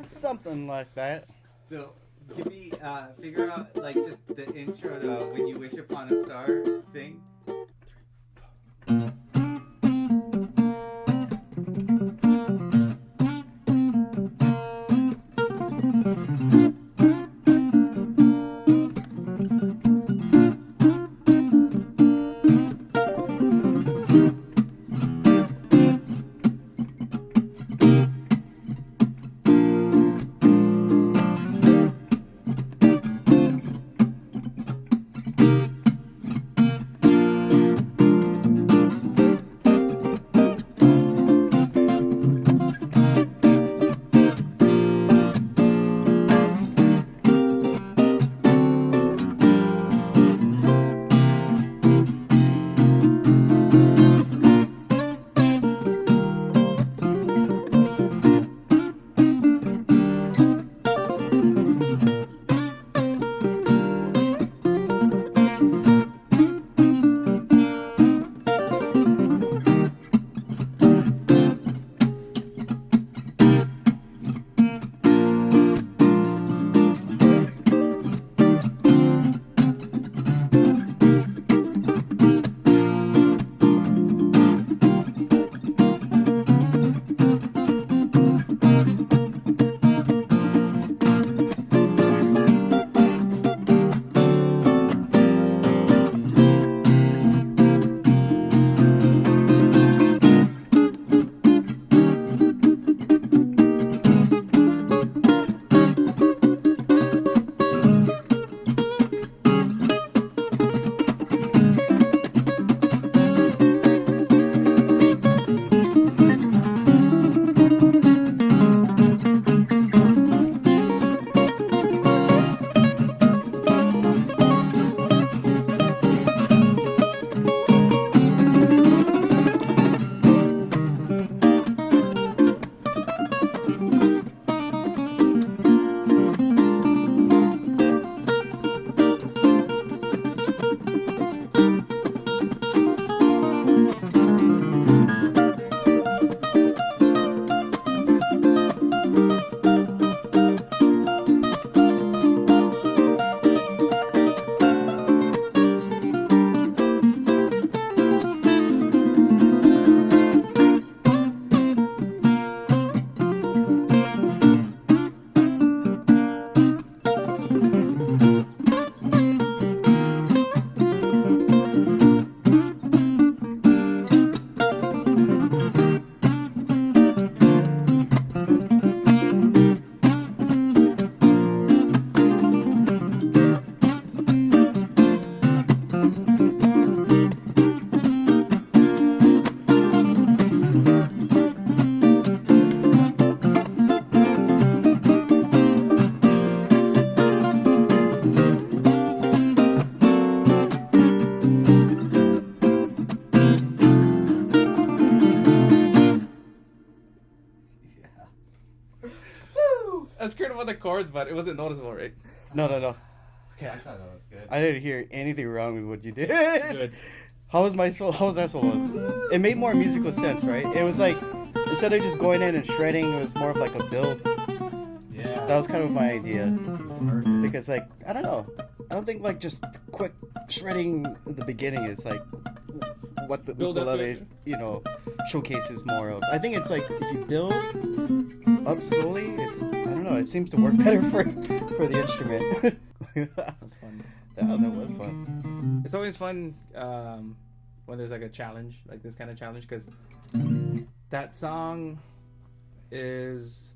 Something like that. So, can we figure out like just the intro to "When You Wish Upon a Star" thing? I screwed up on the chords, but it wasn't noticeable, right? No. Okay, I thought that was good. I didn't hear anything wrong with what you did. Good. How was my solo? How was that solo? It made more musical sense, right? It was like, instead of just going in and shredding, it was more of like a build. Yeah. That was kind of my idea. Perfect. Because like, I don't know. I don't think like just quick shredding at the beginning is like what the Build up to ukulele, it. showcases more of. I think it's like if you build up slowly, it's, I don't know, it seems to work better for the instrument. That's fun. That was fun. It's always fun when there's like a challenge, like this kind of challenge, because that song is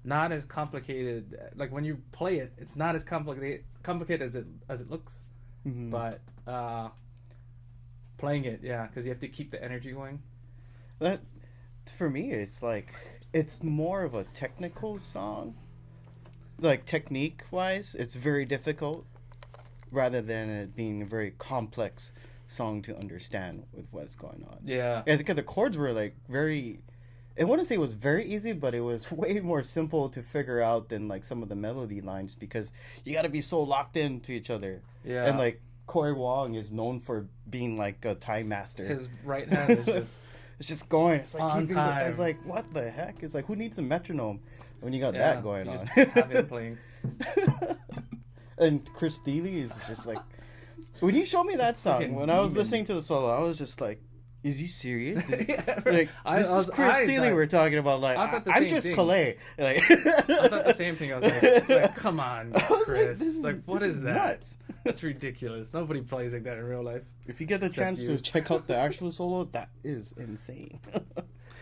not as complicated. Like when you play it, it's not as complicated as it looks. Mm-hmm. But playing it, yeah, because you have to keep the energy going. That, for me, it's like, it's more of a technical song. Like, technique-wise, it's very difficult, rather than it being a very complex song to understand with what's going on. Yeah. Because the chords were, like, very... I wouldn't say it was very easy, but it was way more simple to figure out than, like, some of the melody lines, because you gotta be so locked into each other. Yeah. And, like, Wong is known for being, like, a time master. His right hand is just... It's just going. It's like on keeping, time. It's like, what the heck? It's like, who needs a metronome? when you got Yeah, that going you on. just have him playing. And Chris Thiele is just like, when you showed me that song, Fucking when I was demon. listening to the solo, I was just like, is he serious? Yeah, Like, this is Chris Thiele we're talking about. Like, I thought the I'm same just thing. Kalei. Like, I thought the same thing. I was like come on, I was Chris. this is, What this is that? Nuts. That's ridiculous. Nobody plays like that in real life. If you get the Except chance you. to check out the actual solo, that is insane.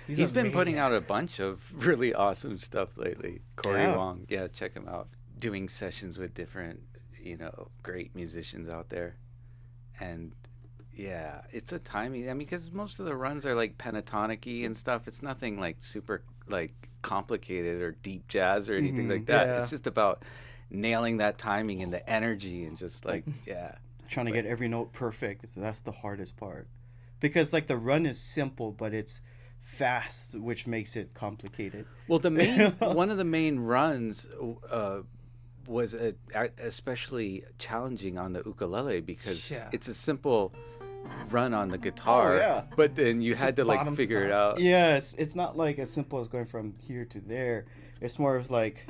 He's a been putting maniac. out a bunch of really awesome stuff lately. Corey Yeah. Wong, yeah, check him out. Doing sessions with different, great musicians out there. And yeah, it's a timing. I mean, because most of the runs are like pentatonic-y and stuff. It's nothing like super like complicated or deep jazz or anything like that. Yeah. It's just about nailing that timing and the energy and just like, yeah. Trying to get every note perfect. That's the hardest part. Because like the run is simple, but it's fast, which makes it complicated. Well, one of the main runs was especially challenging on the ukulele because Yeah. it's a simple run on the guitar, Oh, yeah. but then you had to like bottom to figure it top. out. Yeah, it's not like as simple as going from here to there. It's more of like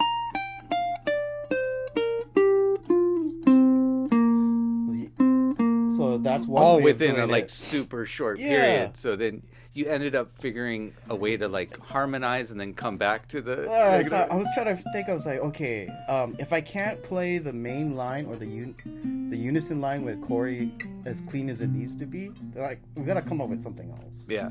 so that's one All way of within a doing like it. super short Yeah. period. So then you ended up figuring a way to like harmonize and then come back to the. So I was trying to think. I was like, okay, if I can't play the main line or the unison line with Corey as clean as it needs to be, they're like, we gotta come up with something else. Yeah.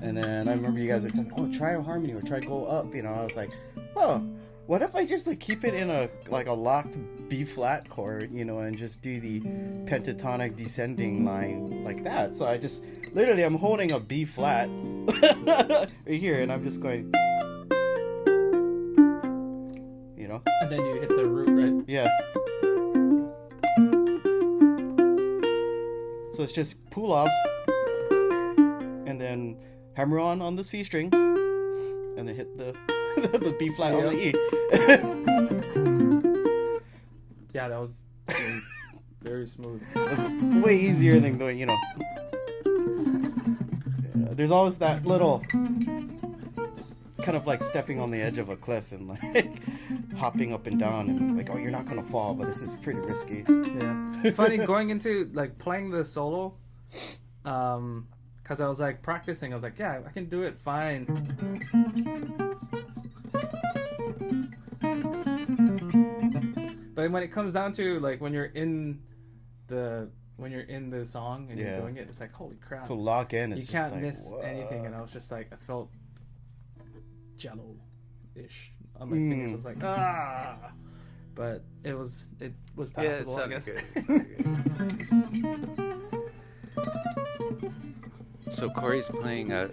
And then I remember you guys were telling me, oh, try a harmony or try go up. I was like, oh, what if I just like keep it in a locked B flat chord, and just do the pentatonic descending line like that. So I just literally I'm holding a B flat right here, and I'm just going, And then you hit the root, right? yeah. So it's just pull offs, and then hammer on the C string, and then hit the the B flat on the E. Yeah, that was smooth. Very smooth. It's way easier than going, Yeah, there's always that little, it's kind of like stepping on the edge of a cliff and like hopping up and down and like, oh, you're not gonna fall, but this is pretty risky. Yeah. Funny going into like playing the solo, because I was like practicing. I was like, yeah, I can do it fine. But when it comes down to like when you're in the song and Yeah. you're doing it, it's like holy crap. To lock in, it's You just can't like, miss whoa. anything, and I was just like, I felt jello-ish on my fingers. I was like, but it was passable, I guess. Good. So Corey's playing a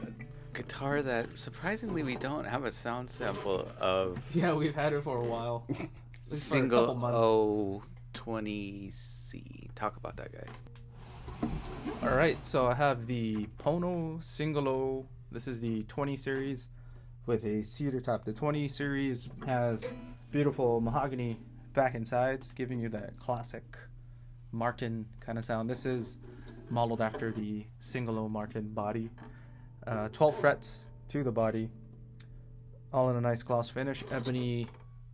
guitar that surprisingly we don't have a sound sample of. Yeah, we've had it for a while. At least for a couple Single months. O20C. Talk about that guy. All right, so I have the Pono Single O. This is the 20 series with a cedar top. The 20 series has beautiful mahogany back and sides, giving you that classic Martin kind of sound. This is modeled after the Single O Martin body. 12 frets to the body, all in a nice gloss finish, ebony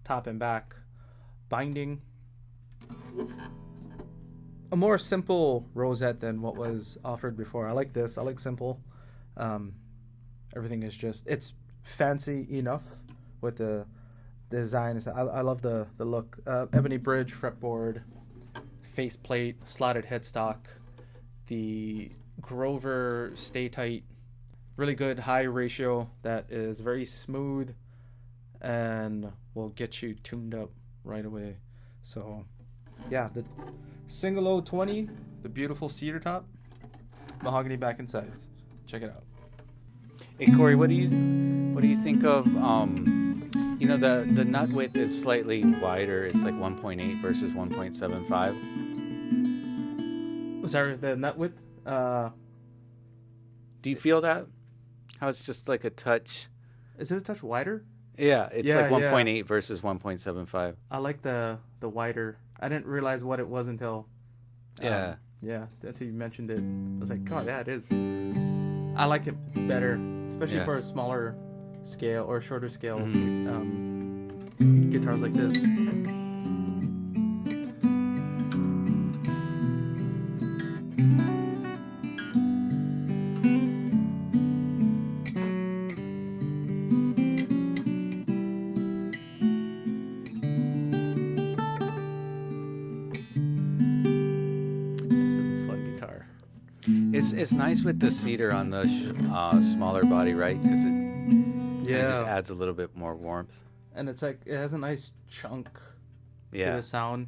top and back binding. A more simple rosette than what was offered before. I like this. I like simple. Everything is just, it's fancy enough with the design. I love the look. Ebony bridge, fretboard, faceplate, slotted headstock, the Grover Stay Tight, really good high ratio that is very smooth and will get you tuned up right away. So yeah, the Single O20, the beautiful cedar top, mahogany back and sides. Check it out. Hey Corey, what do you think of the nut width is slightly wider. It's like 1.8 versus 1.75. Sorry, the nut width. Do you feel that? How it's just like a touch? Is it a touch wider? Yeah, it's Yeah, like 1.8 versus 1.75. I like the wider. I didn't realize what it was until Yeah. until you mentioned it. I was like, God, yeah, it is. I like it better, especially Yeah. for a smaller scale or shorter scale guitars like this. This is a fun guitar. It's nice with the cedar on the smaller body, right? Because it just adds a little bit more warmth. And it's like it has a nice chunk to Yeah. the sound.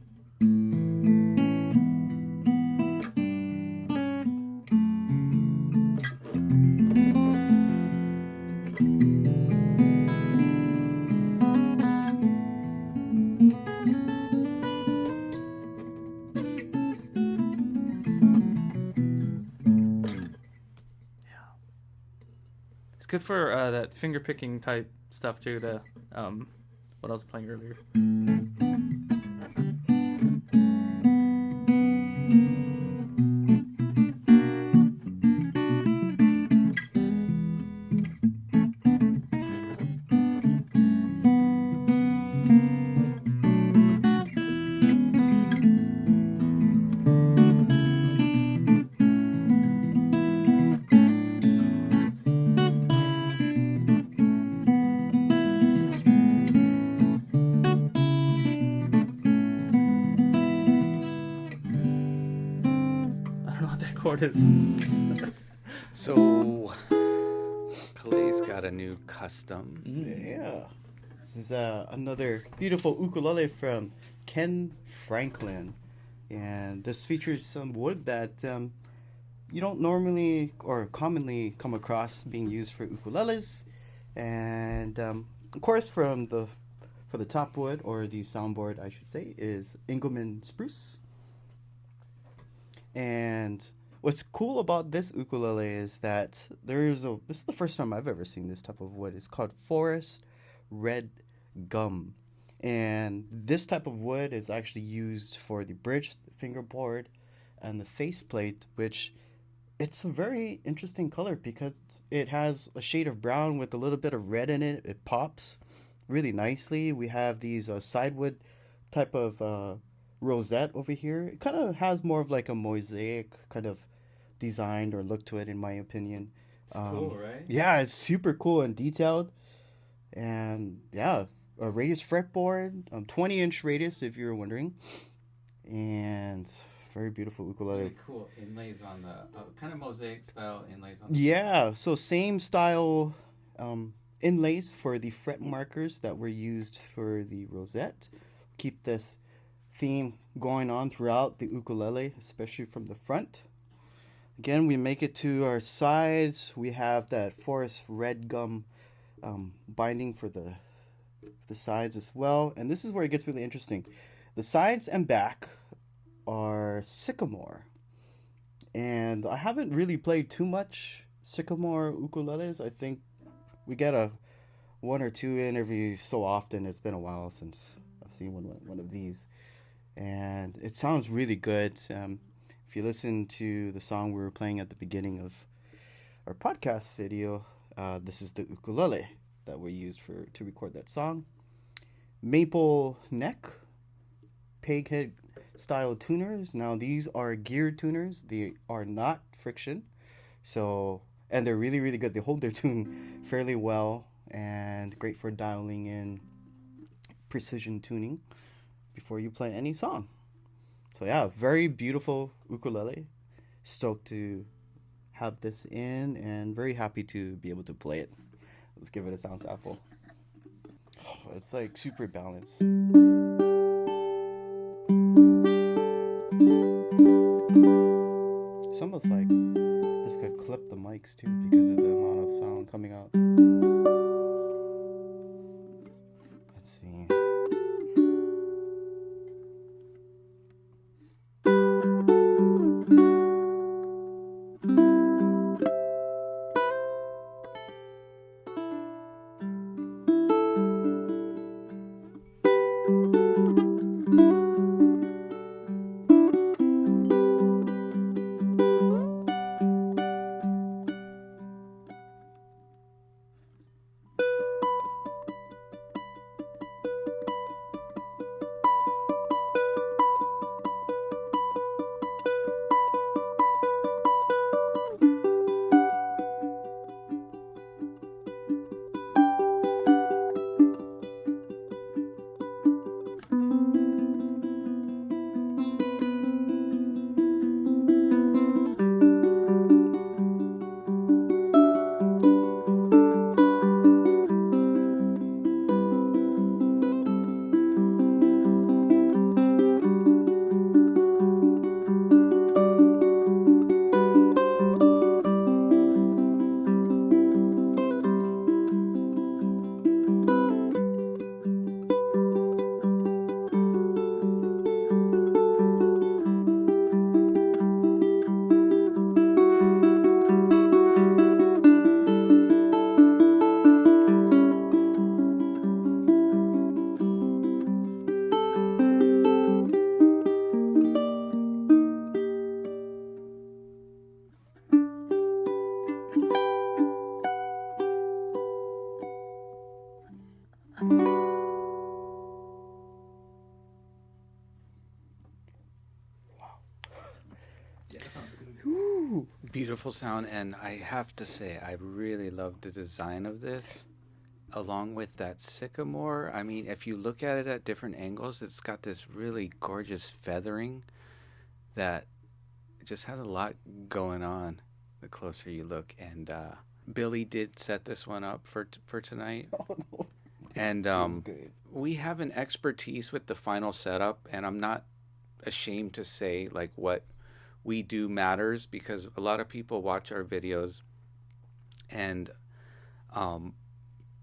It's good for that finger picking type stuff too. What I was playing earlier. Chord is. So, Kalei's got a new custom. Yeah. This is another beautiful ukulele from Ken Franklin. And this features some wood that you don't normally or commonly come across being used for ukuleles. And of course, for the top wood, or the soundboard, I should say, is Engelmann spruce. And what's cool about this ukulele is that this is the first time I've ever seen this type of wood. It's called forest red gum. And this type of wood is actually used for the bridge, the fingerboard, and the faceplate, which it's a very interesting color because it has a shade of brown with a little bit of red in it. It pops really nicely. We have these sidewood type of rosette over here. It kind of has more of like a mosaic kind of design or look to it, in my opinion. It's cool, right? Yeah, it's super cool and detailed. And yeah, a radius fretboard, 20-inch radius if you're wondering. And very beautiful ukulele. Really cool inlays on the kind of mosaic style inlays on the Yeah, so same style inlays for the fret markers that were used for the rosette. Keep this theme going on throughout the ukulele, especially from the front. Again, we make it to our sides. We have that forest red gum binding for the sides as well. And this is where it gets really interesting. The sides and back are Sycamore. And I haven't really played too much Sycamore ukuleles. I think we get one or two in every so often. It's been a while since I've seen one of these. And it sounds really good. If you listen to the song we were playing at the beginning of our podcast video, this is the ukulele that we used to record that song. Maple neck, peghead style tuners. Now these are geared tuners. They are not friction. And they're really, really good. They hold their tune fairly well and great for dialing in precision tuning before you play any song. So yeah, very beautiful ukulele. Stoked to have this in and very happy to be able to play it. Let's give it a sound sample. Oh, it's like super balanced. It's almost like this could clip the mics too because of the amount of sound coming out. Let's see. Beautiful sound, and I have to say, I really love the design of this, along with that sycamore. I mean, if you look at it at different angles, it's got this really gorgeous feathering that just has a lot going on the closer you look. And Billy did set this one up for tonight. Oh, no. And That's good. we have an expertise with the final setup, and I'm not ashamed to say like what we do matters, because a lot of people watch our videos and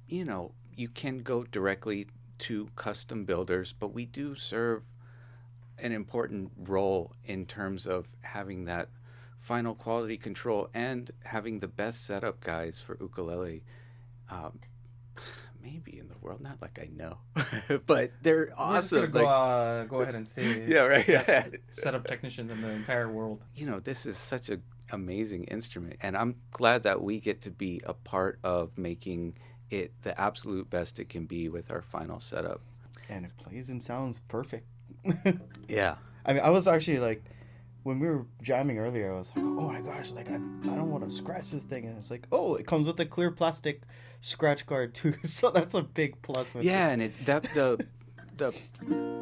you know, you can go directly to custom builders, but we do serve an important role in terms of having that final quality control and having the best setup guys for ukulele. Maybe in the world, not like I know, but they're awesome. We're just gonna go ahead and say Yeah, right. best setup technicians in the entire world. You know, this is such an amazing instrument, and I'm glad that we get to be a part of making it the absolute best it can be with our final setup. And it plays and sounds perfect. Yeah. I mean, I was actually like, when we were jamming earlier, I was like, oh my gosh, like I don't want to scratch this thing. And it's like, oh, it comes with a clear plastic scratch guard too. So that's a big plus. With Yeah, this. and the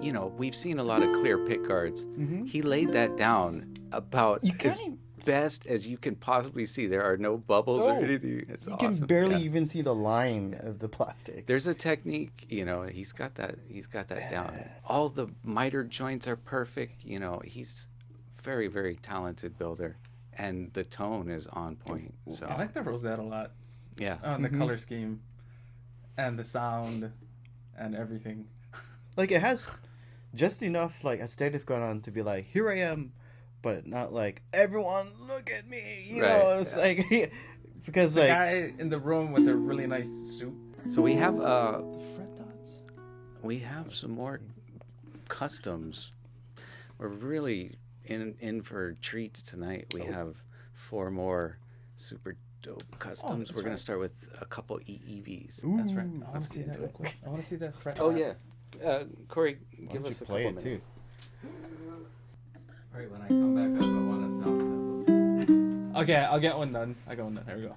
you know, we've seen a lot of clear pick guards. Mm-hmm. He laid that down about You as can't even, best as you can possibly see. There are no bubbles or No. anything. It's you awesome. can barely Yeah. even see the line of the plastic. There's a technique, you know, he's got that down. All the miter joints are perfect, you know, he's very, very talented builder, and the tone is on point. So I like the rosette a lot. yeah. The Mhm. color scheme and the sound and everything. Like it has just enough like aesthetics going on to be like, here I am, but not like everyone look at me. You Right, know, it's yeah. like because The like guy in the room with a really nice suit. So we have The fret dots. we have some more customs. We're really in for treats tonight. We have 4 more super dope customs. that's We're gonna right. start with a couple EEVs. That's right. Ooh, I want let's to see get that into real it. quick. I want to see the fret Oh, dots. Corey, why give don't us you a play couple it minutes. too? Right when I come back up, I want a sound sample. Okay, I'll get one done. I got one done. There we go.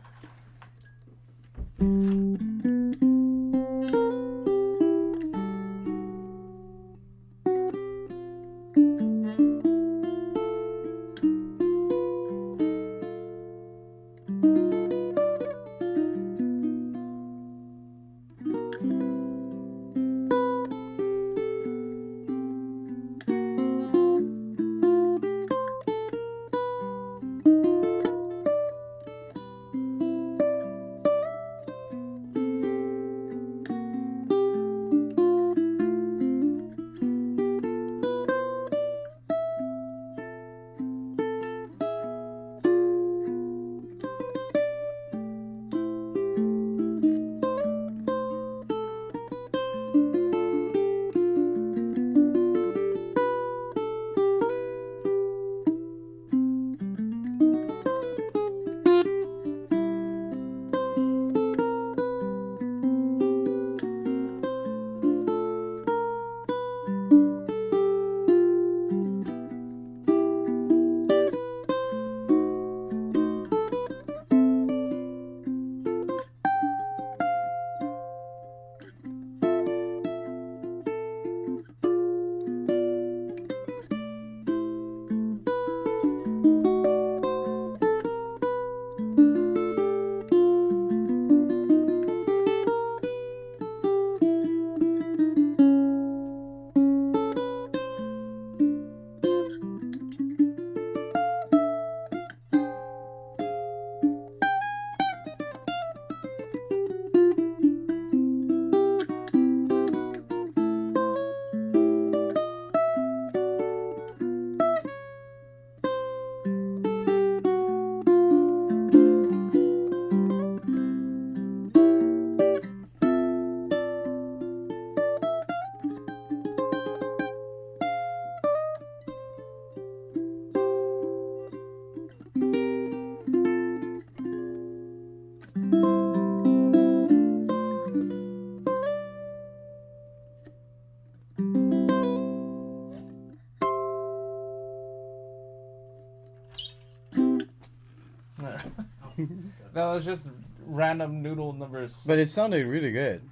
That was just random noodle numbers. But it sounded really good.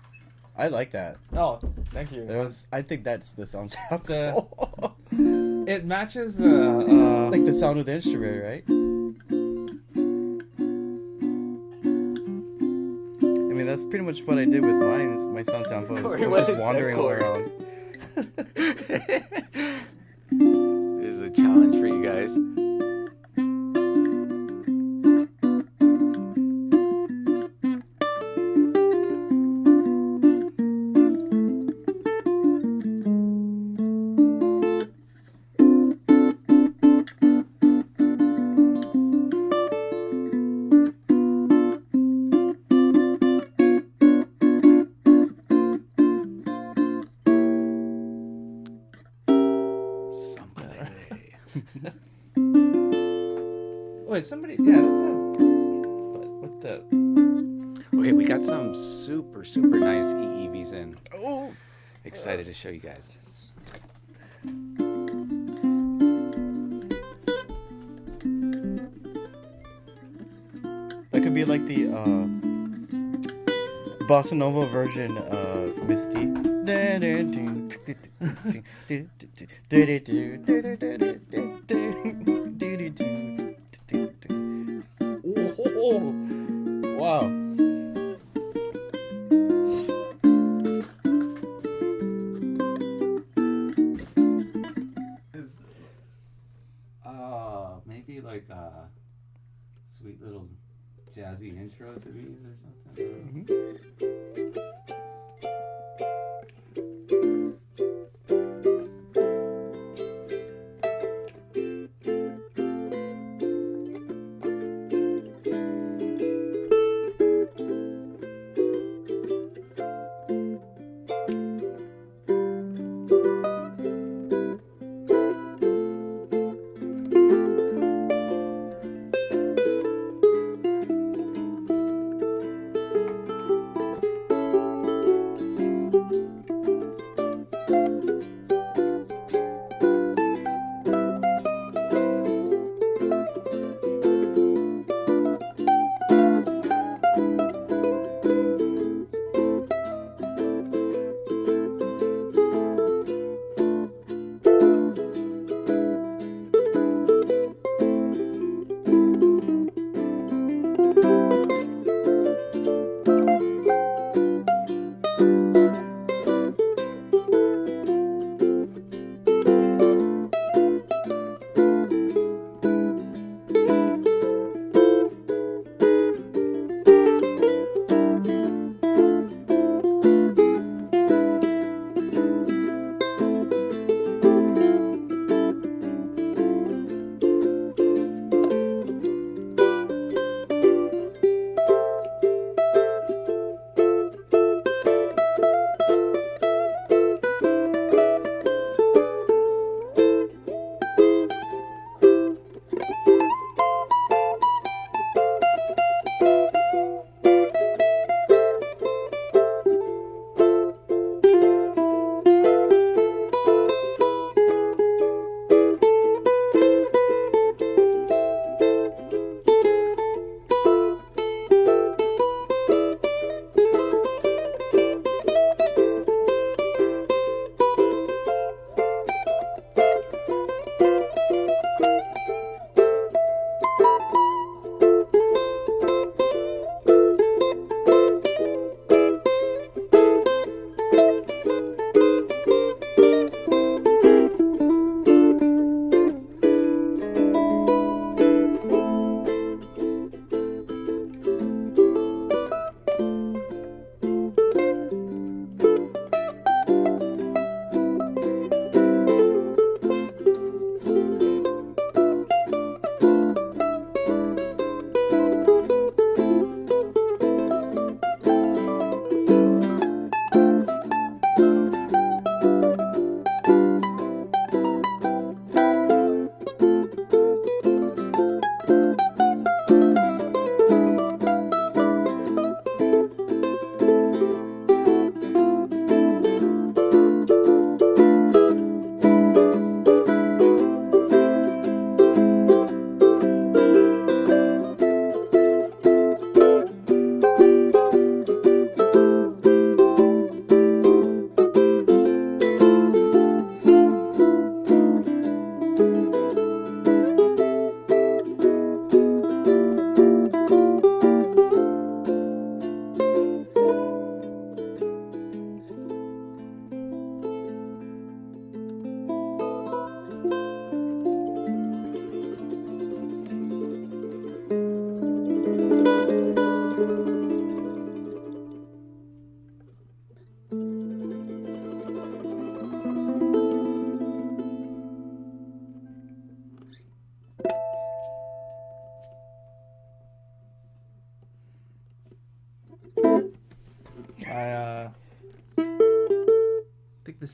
I like that. Oh, thank you. It was. I think that's the sound sample. It matches the Like the sound of the instrument, right? I mean, that's pretty much what I did with mine. My sound sample was Corey, what just is that, wandering Corey? around. This is a challenge for you guys. Wait, somebody. Yeah, that's a. But what the? Okay, we got some super, super nice EEVs in. Oh, Excited to show you guys. that could be like the bossa nova version of Misty. Oh, wow. Is maybe like a sweet little jazzy intro to these or something.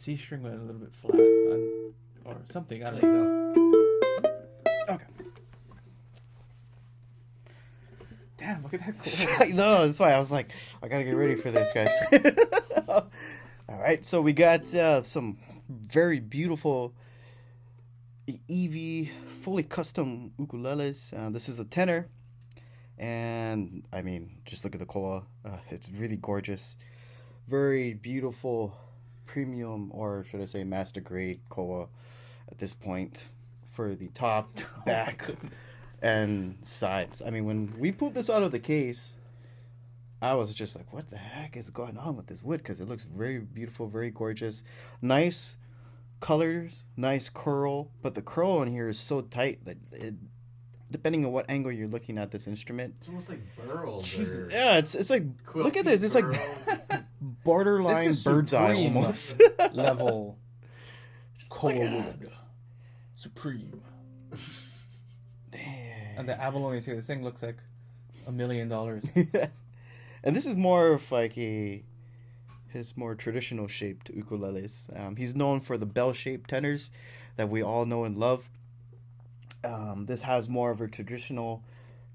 C string went a little bit flat or something. I don't There know. you go. Okay. Damn, look at that I chord. know, that's why I was like, I gotta get ready for this, guys. All right, so we got some very beautiful Eevee fully custom ukuleles. This is a tenor, and I mean, just look at the koa. It's really gorgeous, very beautiful, premium, or should I say, master grade koa at this point for the top, back, and sides. I mean, when we pulled this out of the case, I was just like, what the heck is going on with this wood? Because it looks very beautiful, very gorgeous. Nice colors, nice curl. But the curl on here is so tight that depending on what angle you're looking at this instrument. It's almost like burls. Jesus. Yeah, it's like, look at this. It's like borderline This is bird's eye supreme almost. level koa like a- wood. Supreme. Damn. And the abalone too. This thing looks like $1 million. And this is more of like his more traditional shaped ukuleles. He's known for the bell-shaped tenors that we all know and love. This has more of a traditional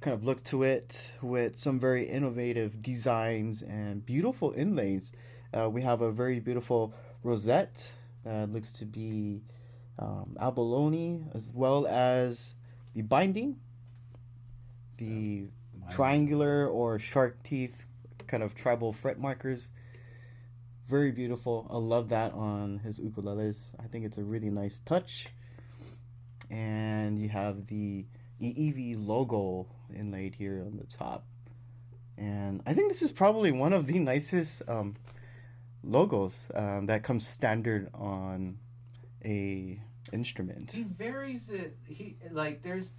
kind of look to it with some very innovative designs and beautiful inlays. We have a very beautiful rosette that looks to be abalone, as well as the binding, the triangular or shark teeth kind of tribal fret markers. Very beautiful. I love that on his ukuleles. I think it's a really nice touch. And you have the Eevee logo inlaid here on the top. And I think this is probably one of the nicest logos that comes standard on a instrument. He varies it. He like there's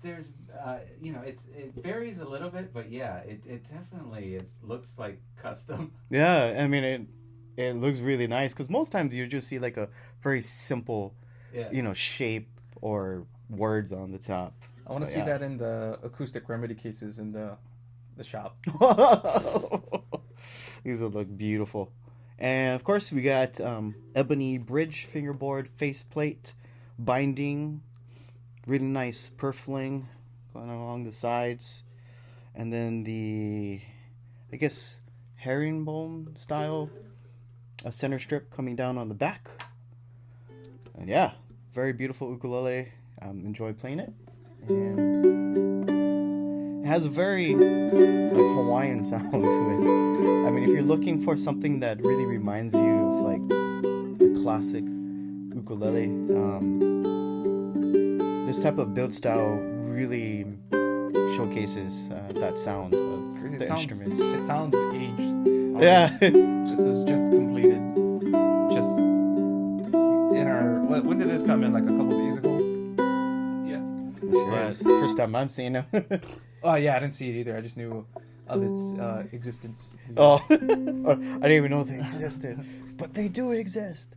you know it varies a little bit, but yeah, it definitely looks like custom. Yeah, I mean it looks really nice because most times you just see like a very simple, Yeah. shape or words on the top. I want to see that in the acoustic remedy cases in the shop. These will look beautiful. And of course we got ebony bridge fingerboard faceplate binding, really nice purfling going along the sides, and then the herringbone style center strip coming down on the back. And yeah, very beautiful ukulele. Enjoy playing it, and it has a very Hawaiian sound to it. I mean, if you're looking for something that really reminds you of like the classic ukulele, this type of build style really showcases that sound of the instruments. It sounds aged. Yeah. This was just completed. Just in our. When did this come in? Like a couple of days ago? Yeah. Sure is. First time I'm seeing them. Oh yeah, I didn't see it either. I just knew of its existence. Oh, I didn't even know they existed, but they do exist.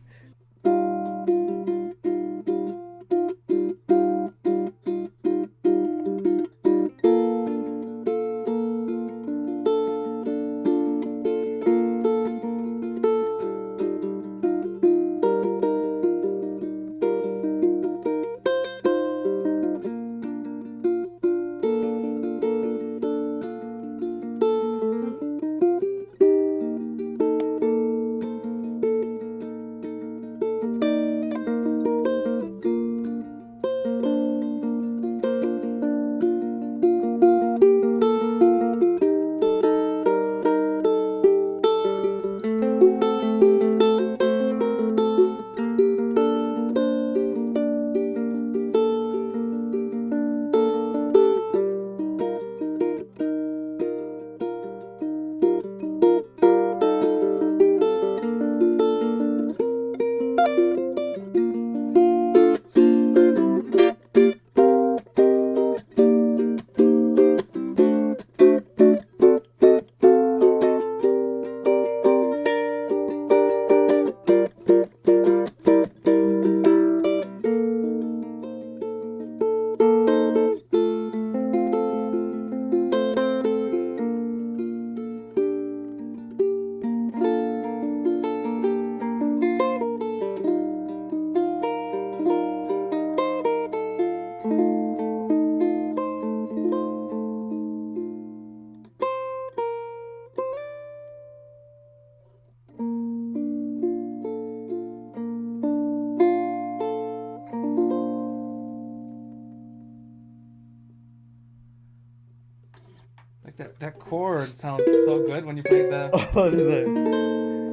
That chord sounds so good when you played the. Oh, this is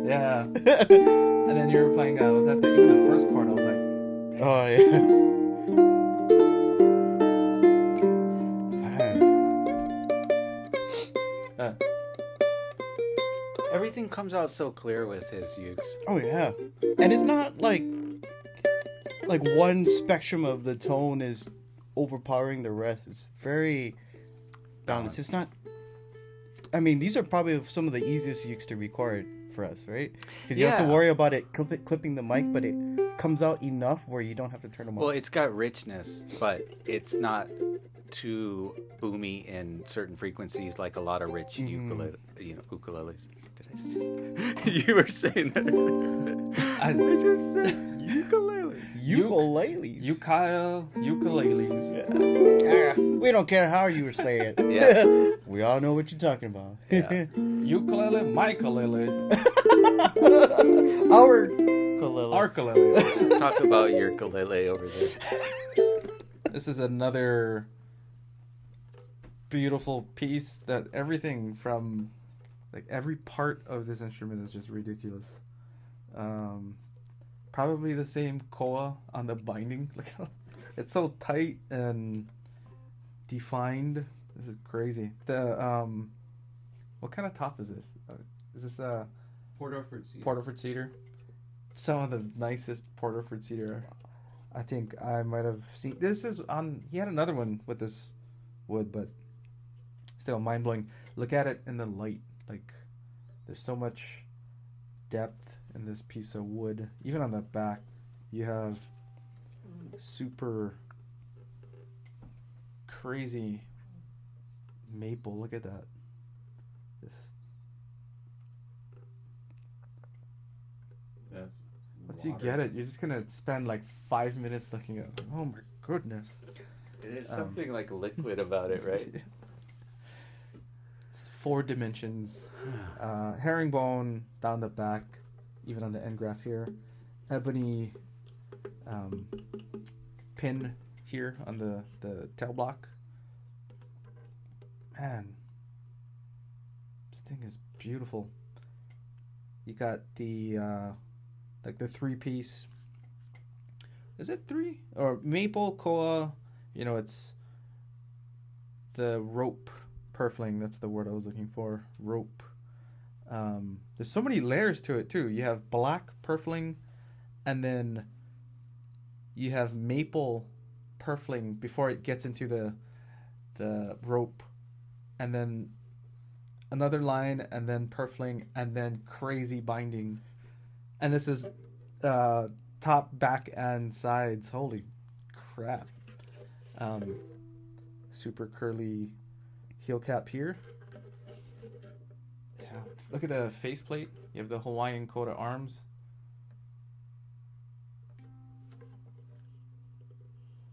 Yeah. a... And then you were playing, was that even the first chord? I was like, Oh, yeah. Man. Everything comes out so clear with his ukes. Oh, yeah. And it's not like one spectrum of the tone is overpowering the rest. It's very balanced. It's not... I mean, these are probably some of the easiest ukes to record for us, right? Because you have to worry about it clipping the mic, but it comes out enough where you don't have to turn them off. Well, it's got richness, but it's not too boomy in certain frequencies like a lot of rich ukuleles. Did I just... You were saying that. I just said ukuleles. Ukuleles. Ukuleles. Yeah. We don't care how you say it. Yeah. We all know what you're talking about. Yeah. Ukulele, my ukulele. Our ukulele. Our ukulele. Talk about your ukulele over there. This is another beautiful piece that everything from, like, every part of this instrument is just ridiculous. Probably the same koa on the binding. Look how it's so tight and defined. This is crazy. The what kind of top is this? Is this Porterford Cedar. Porterford Cedar? Some of the nicest Porterford Cedar I think I might have seen. This is on. He had another one with this wood, but still mind blowing. Look at it in the light. Like, there's so much depth in this piece of wood. Even on the back, you have super crazy maple. Look at that. This. That's Once you get it, you're just gonna spend like 5 minutes looking at it. Oh my goodness. There's something like liquid about it, right? It's 4 dimensions. Herringbone down the back, even on the end graph here. Ebony pin here on the tail block. Man, this thing is beautiful. You got the like the 3-piece. Is it 3? Or maple koa? You know, it's the rope purfling. That's the word I was looking for. Rope. There's so many layers to it too. You have black purfling, and then you have maple purfling before it gets into the rope, and then another line, and then purfling, and then crazy binding. And this is top, back, and sides. Holy crap. Super curly heel cap here. Yeah. Look at the faceplate. You have the Hawaiian coat of arms.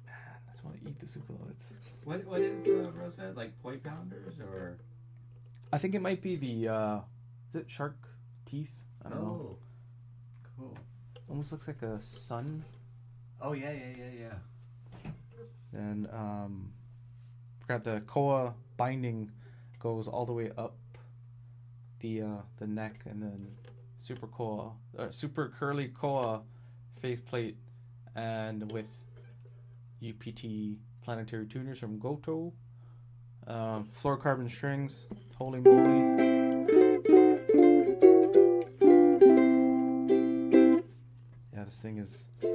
Man, I just want to eat this ukulele. What is the rosette? Like poi pounders or? I think it might be the is it shark teeth? I don't know. Cool. Almost looks like a sun. Oh yeah. And forgot the koa binding goes all the way up the neck, and then super curly koa faceplate, and with UPT planetary tuners from Goto. Fluorocarbon strings. Holy moly. Yeah, this thing is... And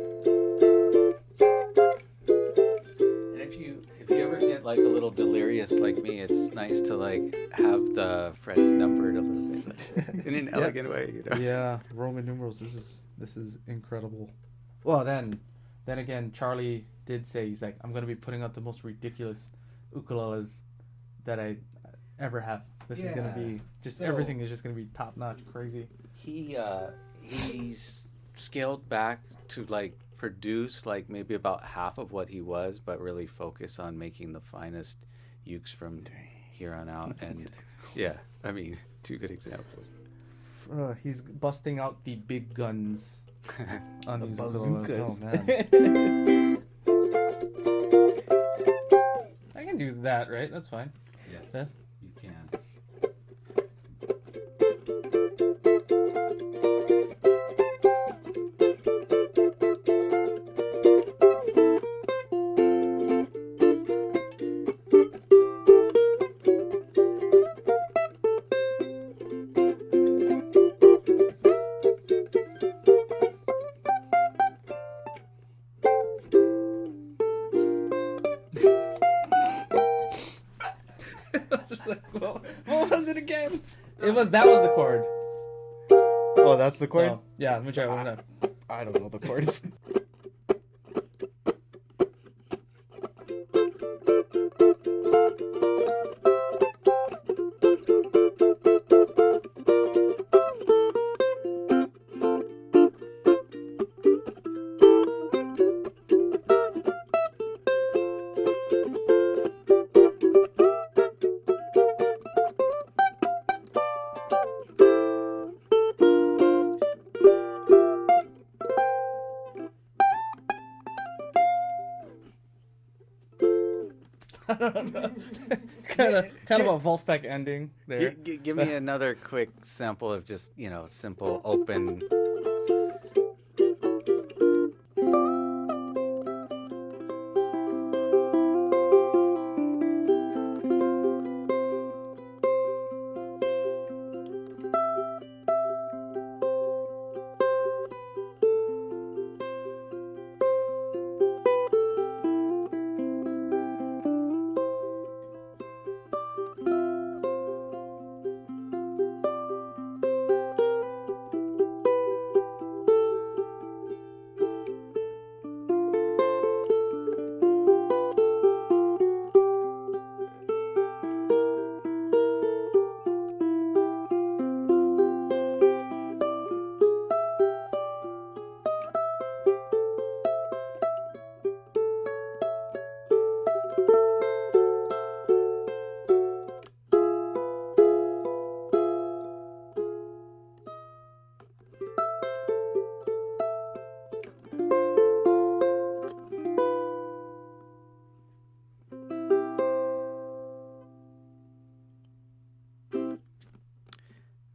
if you ever get like a little delirious like me, it's nice to like have the frets numbered a little bit like, in an elegant way, you know. Yeah, Roman numerals. This is incredible. Well, then again, Charlie did say, he's like, I'm gonna be putting out the most ridiculous ukuleles that I ever have. This is gonna be just everything is just gonna be top notch, crazy. He's scaled back to like produce like maybe about half of what he was, but really focus on making the finest ukes from here on out. And yeah, I mean, 2 good examples. He's busting out the big guns on The these bazookas. ukuleles. Oh man. I can do that, right? That's fine. Yes, Yeah. you can. like, what was it again? That was the chord. Oh, that's the chord? So, yeah, let me try it one more time. I don't know the chords. kind of a Wolfpack ending there. Give me another quick sample of just, simple open.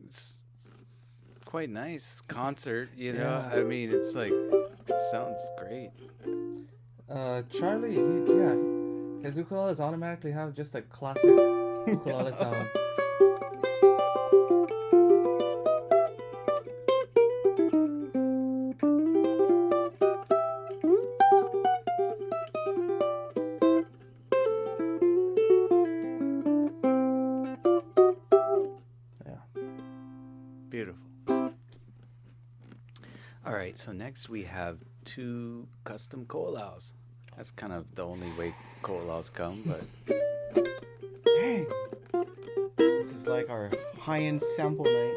It's quite nice concert, Yeah. I mean, it's like, sounds great. Charlie, his ukuleles automatically have just a classic ukulele sound. Beautiful. All right, so next we have 2 custom koalas. That's kind of the only way koalas come, but Dang. This is like our high-end sample night.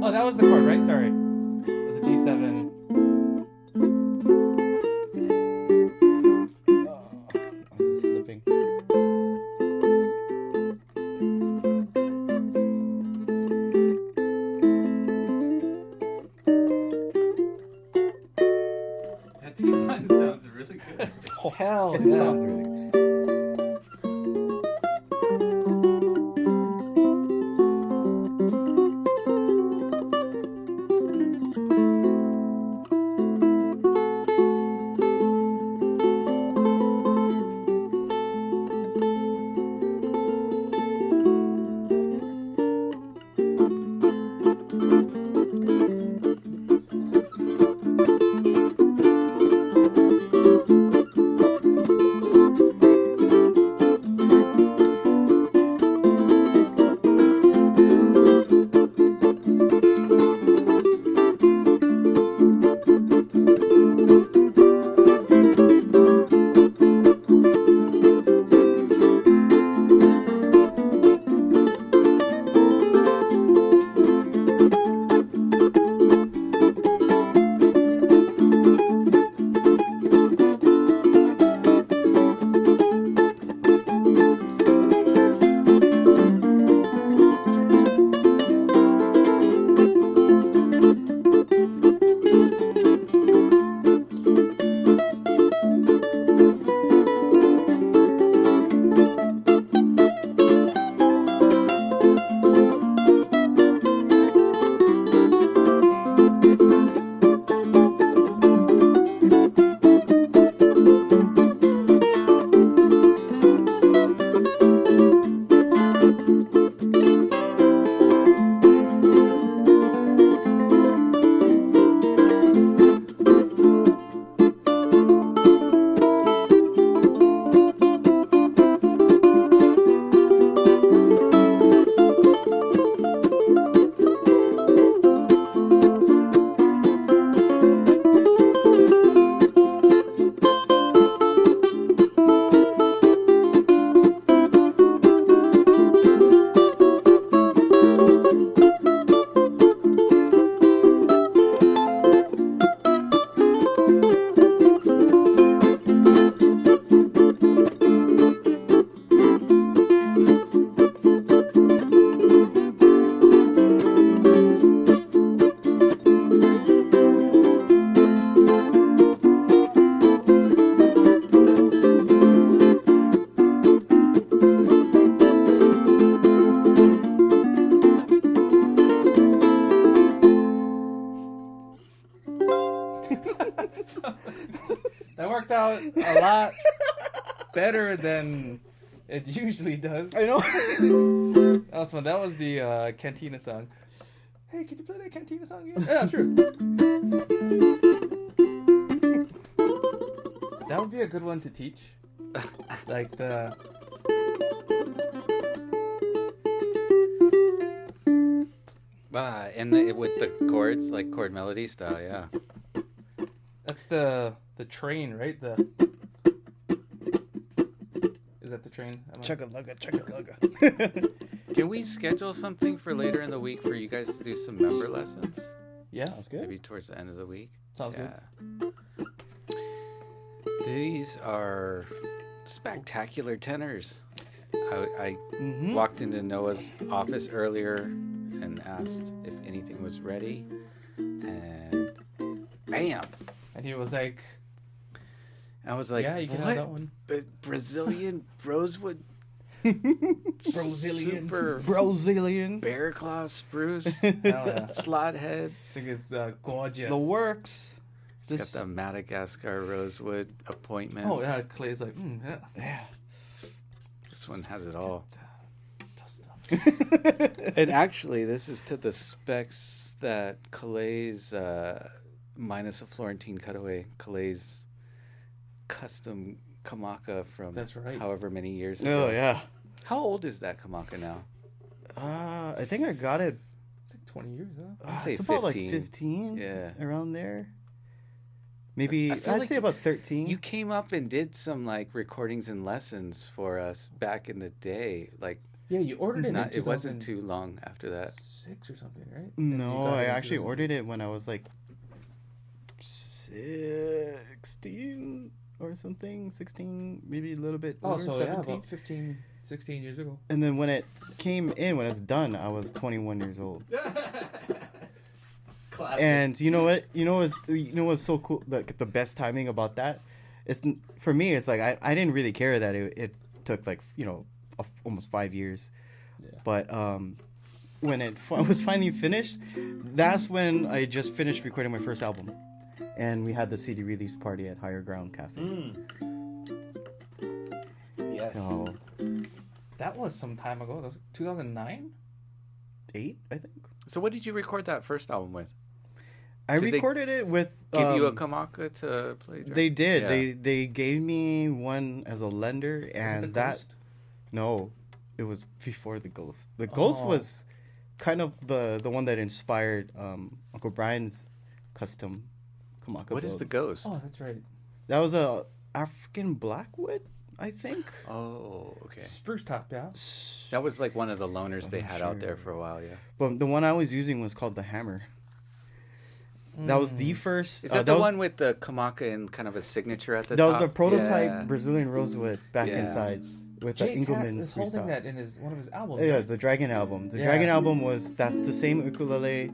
Oh, that was the chord, right? Sorry. It was a G7. I'm just slipping. That T1 sounds really good. Oh, Hell it yeah. sounds really good. worked out a lot better than it usually does. I know. That was fun. That was the Cantina song. Hey, can you play that Cantina song again? Yeah, sure. That would be a good one to teach. Like the... With the chords, like chord melody style, yeah. That's the train, right? Is that the train? Chugga-lugga. Can we schedule something for later in the week for you guys to do some member lessons? Yeah. Sounds good. Maybe towards the end of the week. Sounds good. These are spectacular tenors. I Mm-hmm. walked into Noah's office earlier and asked if anything was ready, and bam! And he was like, I was like, "Yeah, you can what? have that one." The Brazilian Rosewood Brazilian. Super Brazilian. Bearclaw Spruce Hell yeah. Slot Head. I think it's gorgeous. The works. It's got the Madagascar Rosewood appointments. Oh yeah, Clay's like, yeah. Yeah. This one has it all. Tough stuff. And actually, this is to the specs that Kalei's, minus a Florentine cutaway, Kalei's custom Kamaka from That's right. however many years ago. Oh yeah. How old is that Kamaka now? I think I got it. It's like 20 years, huh? I'd say it's about 15. like 15. Yeah. Around there. Maybe I I'd feel like say about 13. You came up and did some like recordings and lessons for us back in the day. Like, Yeah, you ordered it. it wasn't too long after that. 6 or something, right? And you No, got I it in actually 2000. ordered it when I was like 16 or something. 16, maybe a little bit Oh, older, so 17. yeah, about 15, 16 years ago. And then when it came in, when it's done, I was 21 years old. Classic. And you know what? What's so cool? Like the best timing about that is, for me, it's like I didn't really care that it took like almost 5 years. Yeah. But when it was finally finished, that's when I just finished recording my first album, and we had the CD release party at Higher Ground Cafe. Yes. So That was some time ago. That was 2009? 8, I think. So, what did you record that first album with? I Did they recorded it with. Give you a Kamaka to play? during? They did. Yeah. They gave me one as a lender, Was it and the that. Ghost? No, it was before the Ghost. The Ghost Oh. was kind of the one that inspired Uncle Brian's custom Kamaka. What is build. the Ghost? Oh, that's right. That was a African Blackwood, I think. Oh, okay. Spruce top, yeah. That was like one of the loners they I'm had out there sure. for a while, yeah. But the one I was using was called the Hammer. That was the first. Is that that the was, one with the Kamaka and kind of a signature at the That top? was a prototype Yeah. Brazilian Rosewood back Yeah. insides with the Jay Cat Engelmann is holding freestyle. that in one of his albums. Yeah, right? the Dragon album. The Yeah. Dragon album that's the same ukulele.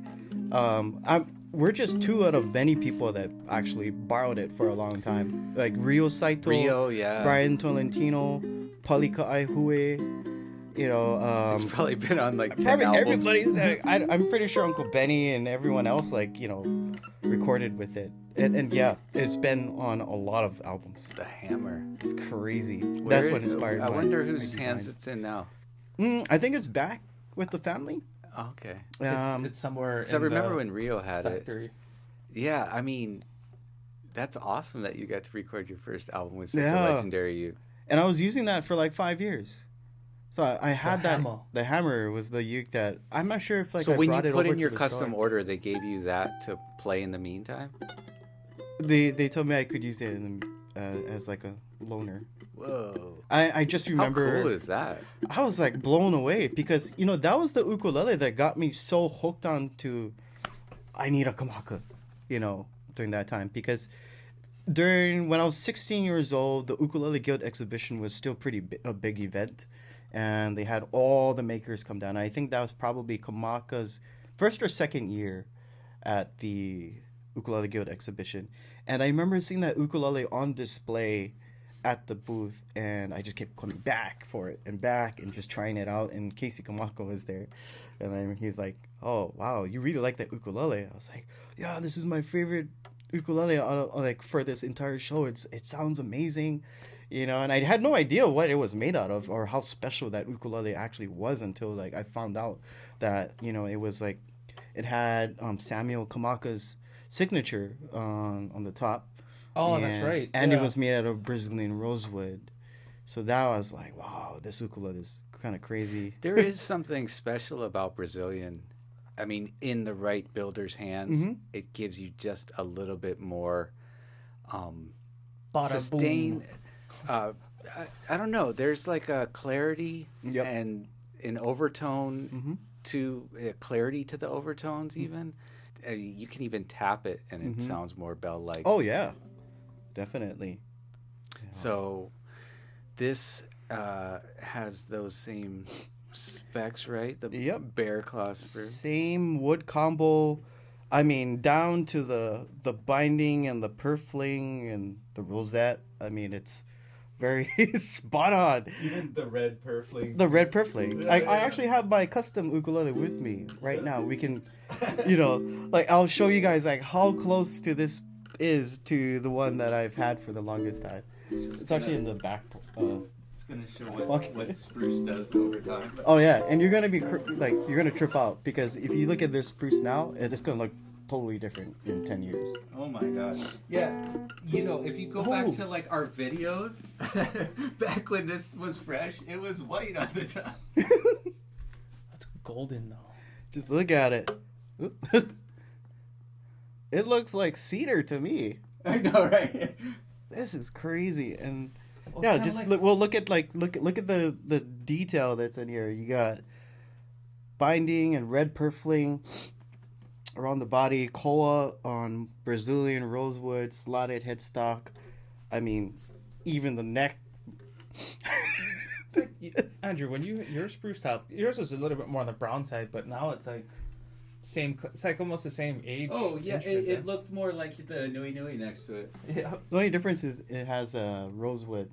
We're just two out of many people that actually borrowed it for a long time. Like Rio Saito, Rio, yeah. Brian Tolentino, Palika Aihue. It's probably been on like 10 probably albums. everybody's. I'm pretty sure Uncle Benny and everyone else recorded with it. And yeah, it's been on a lot of albums. The Hammer. It's crazy. Where That's is- what inspired. I my- wonder my whose hands designs. it's in now. I think it's back with the family. Okay. It's somewhere. Because I in remember the when Rio had factory. it. Yeah, I mean, that's awesome that you got to record your first album with such a Yeah. legendary uke. And I was using that for like 5 years. So I had that. Hammer. The Hammer was the uke that I'm not sure if So I when you brought it put over in to your the custom store. order, they gave you that to play in the meantime? They told me I could use it as like a loaner. Whoa. I just remember. How cool is that? I was like blown away because that was the ukulele that got me so hooked on to I need a Kamaka, during that time, because when I was 16 years old, the Ukulele Guild exhibition was still a big event, and they had all the makers come down. I think that was probably Kamaka's first or second year at the Ukulele Guild exhibition, and I remember seeing that ukulele on display at the booth, and I just kept coming back for it and back and just trying it out. And Casey Kamaka was there, and then he's like, "Oh wow, you really like that ukulele?" I was like, "Yeah, this is my favorite ukulele like for this entire show. It sounds amazing, you know. And I had no idea what it was made out of or how special that ukulele actually was until like I found out that it was like it had Samuel Kamaka's signature on the top. Oh, that's right. And it Yeah. was made out of Brazilian rosewood. So that was like, wow, this ukulele is kind of crazy. There is something special about Brazilian. I mean, in the right builder's hands, it gives you just a little bit more Bada sustain. boom. I don't know. There's like a clarity Yep. and an overtone to clarity to the overtones. Even you can even tap it, and it sounds more bell-like. Oh yeah, definitely. So this has those same specs, right? The Yep. Bearclaw spruce. Same wood combo. I mean, down to the binding and the purfling and the rosette. I mean, it's very spot on. Even the red purfling. The red purfling. I actually have my custom ukulele with me right now. We can, like I'll show you guys like how close to this is to the one that I've had for the longest time. It's actually in the back. It's gonna show Okay. what spruce does over time. Oh yeah, and you're gonna be you're gonna trip out because if you look at this spruce now, it's gonna look totally different in 10 years. Oh my gosh. Yeah. If you go back to like our videos, back when this was fresh, it was white on the top. That's golden though. Just look at it. Oop. It looks like cedar to me. I know, right? This is crazy, and Well, yeah, kinda just like- look at the detail that's in here. You got binding and red purfling around the body, koa on Brazilian rosewood, slotted headstock. I mean, even the neck. Andrew, when your spruce top, yours was a little bit more on the brown side, but now it's like it's like almost the same age. Oh yeah, instrument, it looked more like the Nui Nui next to it. yeah. The only difference is it has a rosewood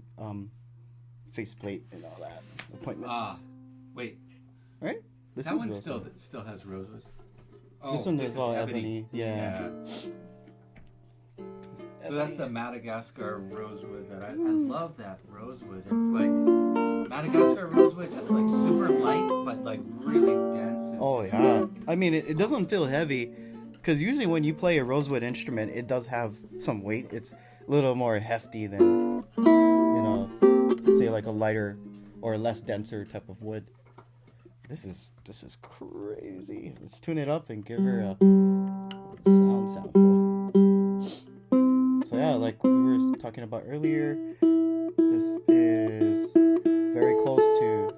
faceplate and all that appointments. Wait, Right? This that is one rosewood. still has rosewood. This one this is all ebony. ebony. Yeah. So that's the Madagascar rosewood that I love that rosewood. It's like Madagascar rosewood, just like super light, but like really dense. And Oh yeah. I mean, it doesn't feel heavy, because usually when you play a rosewood instrument, it does have some weight. It's a little more hefty than, say like a lighter or less denser type of wood. This is crazy. Let's tune it up and give her a sound sample. So yeah, like we were talking about earlier, this is very close to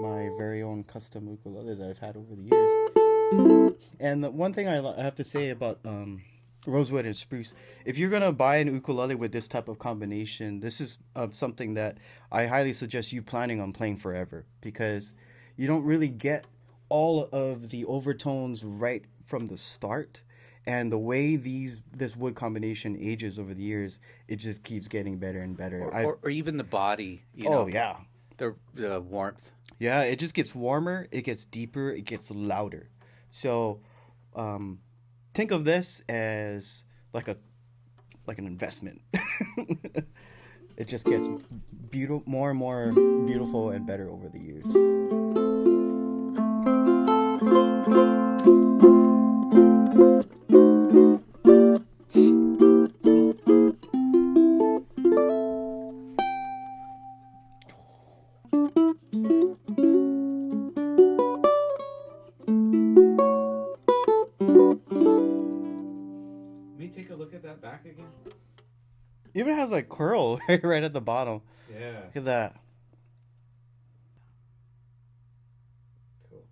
my very own custom ukulele that I've had over the years. And the one thing I have to say about rosewood and spruce, if you're gonna buy an ukulele with this type of combination, this is something that I highly suggest you planning on playing forever, because you don't really get all of the overtones right from the start. And the way this wood combination ages over the years, it just keeps getting better and better. Or even the body. Oh yeah. The warmth. Yeah, it just gets warmer, it gets deeper, it gets louder. So, think of this as like an investment. It just gets more and more beautiful and better over the years. Let me take a look at that back again. Even has like curl right at the bottom. Yeah. Look at that. Cool.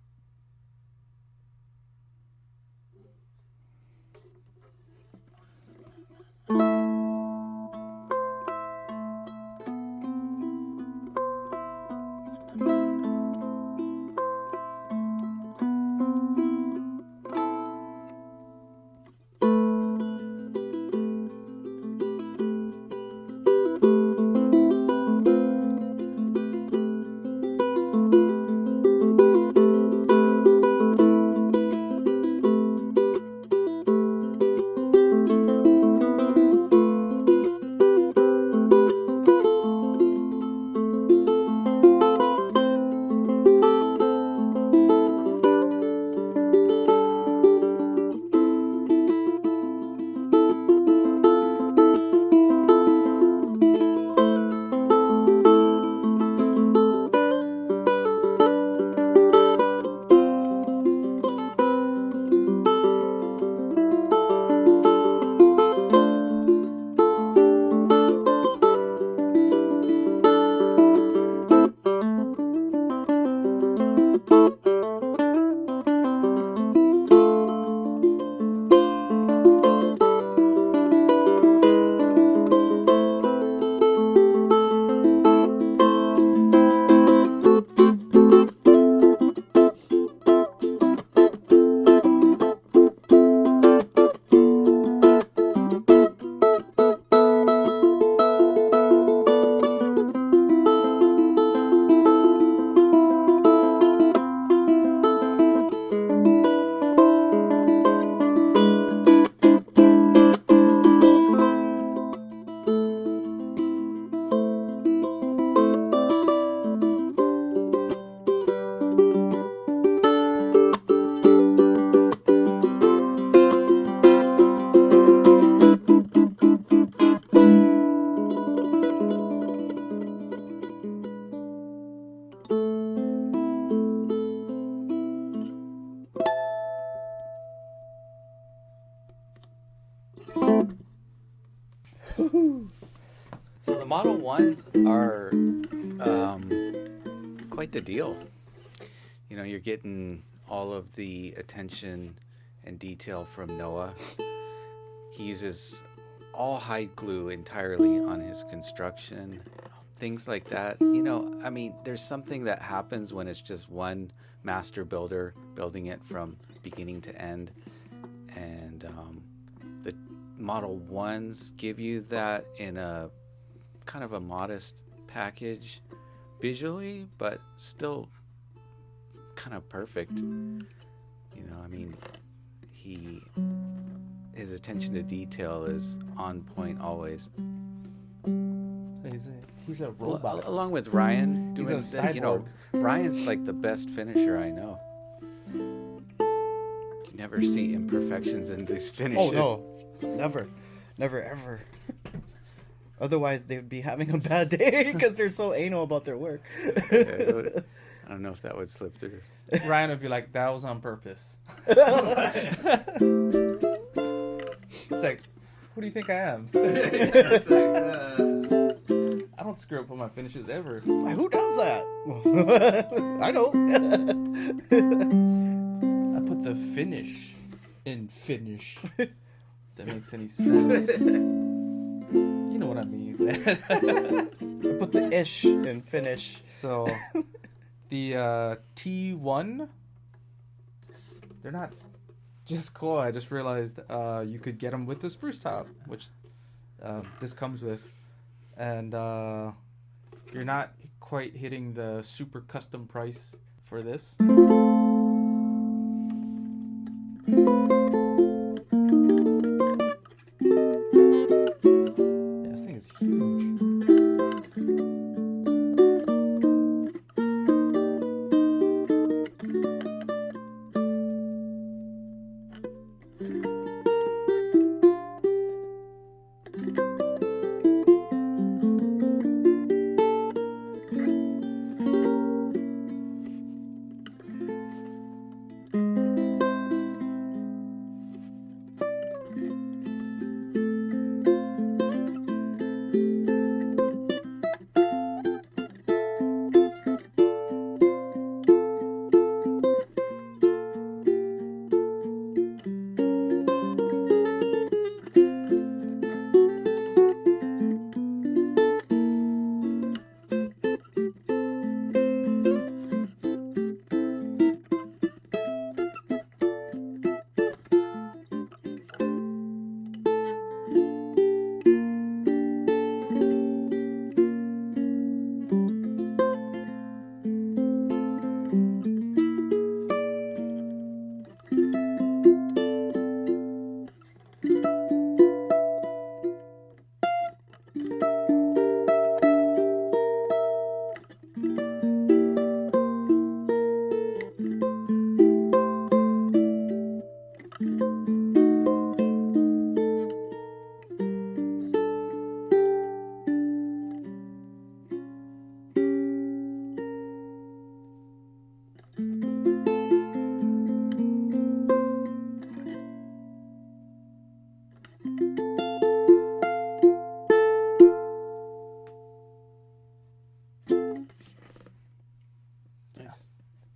Woohoo! So the Model 1s are quite the deal. You know, you're getting all of the attention and detail from Noah. He uses all hide glue entirely on his construction. Things like that. You know, I mean, there's something that happens when it's just one master builder building it from beginning to end. And the Model 1s give you that in a kind of a modest package visually, but still kind of perfect. You know, I mean, his attention to detail is on point always. He's a robot. Along with Ryan He's doing a that, you know, Ryan's like the best finisher I know. You never see imperfections in these finishes. Oh no, never, never ever. Otherwise, they would be having a bad day because they're so anal about their work. I don't know if that would slip through. Ryan would be like, "That was on purpose." It's like, who do you think I am? It's like, I don't screw up on my finishes ever. Who does that? I don't. I put the finish in finish. That makes any sense. You know what I mean. I put the ish in finish. So, the T1, they're not just Koa. I just realized you could get them with the spruce top, which this comes with. And you're not quite hitting the super custom price for this. Yeah, this thing is huge.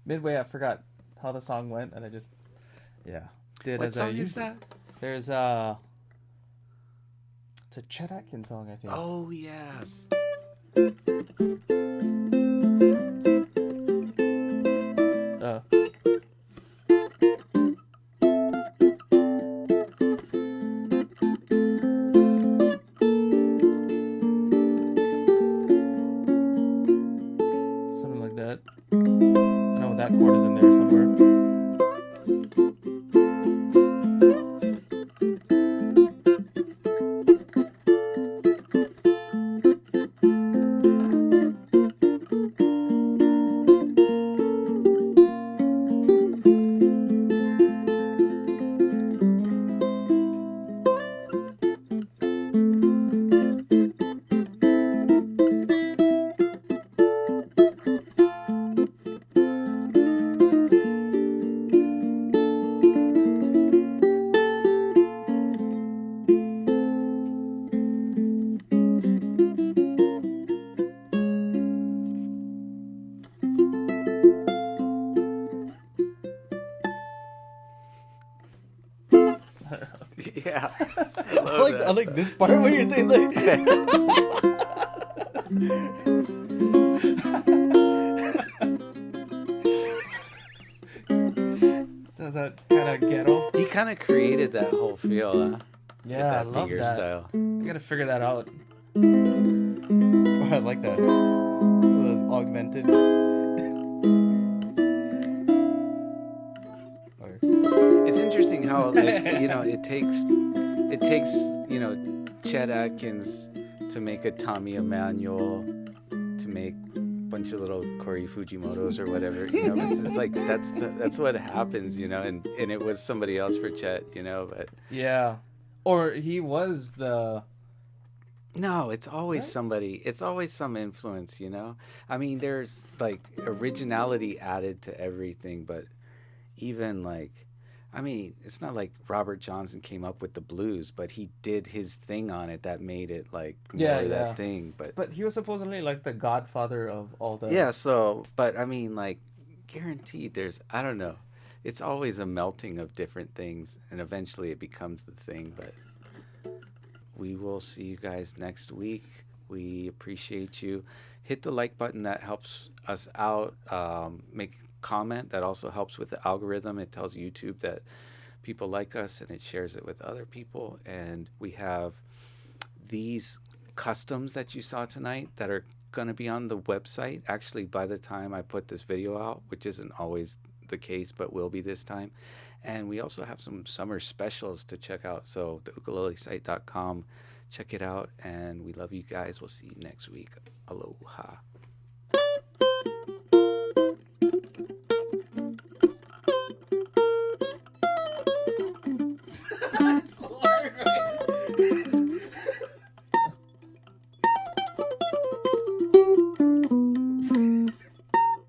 Midway, I forgot how the song went, and I just, did What as song I is used. that? There's it's a Chet Atkins song, I think. Oh, yes. Something like that. I know that chord is in there somewhere. Yeah. I like this part when you're saying like. So is that kind of ghetto? He kind of created that whole feel, huh? Yeah, I With that love finger that. style. I gotta figure that out. Oh, I like that. It was augmented. It's interesting how, like, you know, it takes, you know, Chet Atkins to make a Tommy Emmanuel, to make a bunch of little Corey Fujimotos or whatever. You know, it's like that's what happens, you know. And it was somebody else for Chet, you know. But Yeah, or he was the. no, it's always What? somebody. It's always some influence, you know. I mean, there's like originality added to everything, but even like, I mean, it's not like Robert Johnson came up with the blues, but he did his thing on it that made it like more that thing. But he was supposedly like the godfather of all the. Yeah, so, but I mean, like, guaranteed I don't know. It's always a melting of different things, and eventually it becomes the thing, but we will see you guys next week. We appreciate you. Hit the like button, that helps us out. Make a comment, that also helps with the algorithm. It tells YouTube that people like us, and it shares it with other people. And we have these customs that you saw tonight that are going to be on the website actually by the time I put this video out, which isn't always the case but will be this time. And we also have some summer specials to check out, so the ukulelesite.com, check it out. And we love you guys. We'll see you next week. Aloha. That's so hard, right?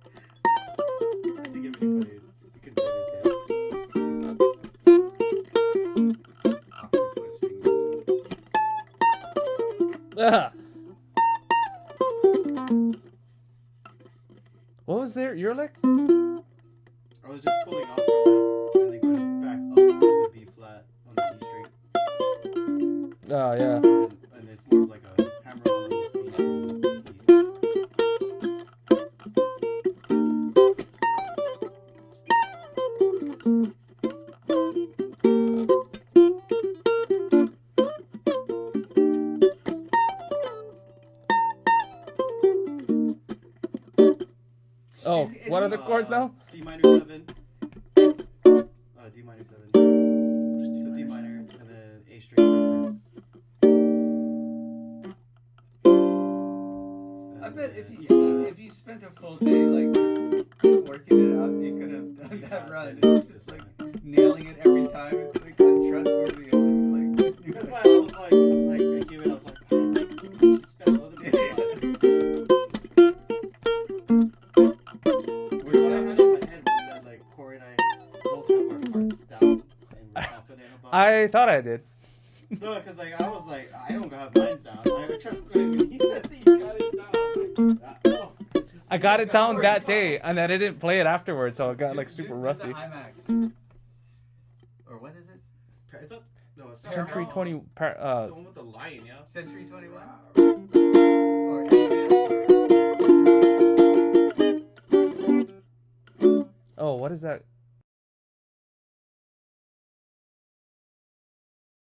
I think it'd be funny. You could do Ah. What was there? Your lick? I was just pulling off from that and then going back up to the B flat on the D string. Oh yeah. And it's more of like a hammer on the C string. Oh, what are the chords now? D minor 7. D minor 7. Just So D minor and then A string. I bet if you spent a full day like just working it out, you could have done that run. It's just like nailing it every time. It's like untrustworthy. And it's like That's why I was like, I gave it, I was like, I should spend a little bit of time. What I had in my head was that like Corey and I both have our parts down and we're confident about it. I thought I did. No, because like I was like, I don't have mine down. I trust when he says he got it down. I'm like, oh, it's just- I got it down Corey that Paul. day, and then I didn't play it afterwards, so it got like do super the rusty. high max. Or what is it? Is that? No, it's Century not. 20. It's the one with the lion, yeah. Century 21? Or anything? Oh, what is that?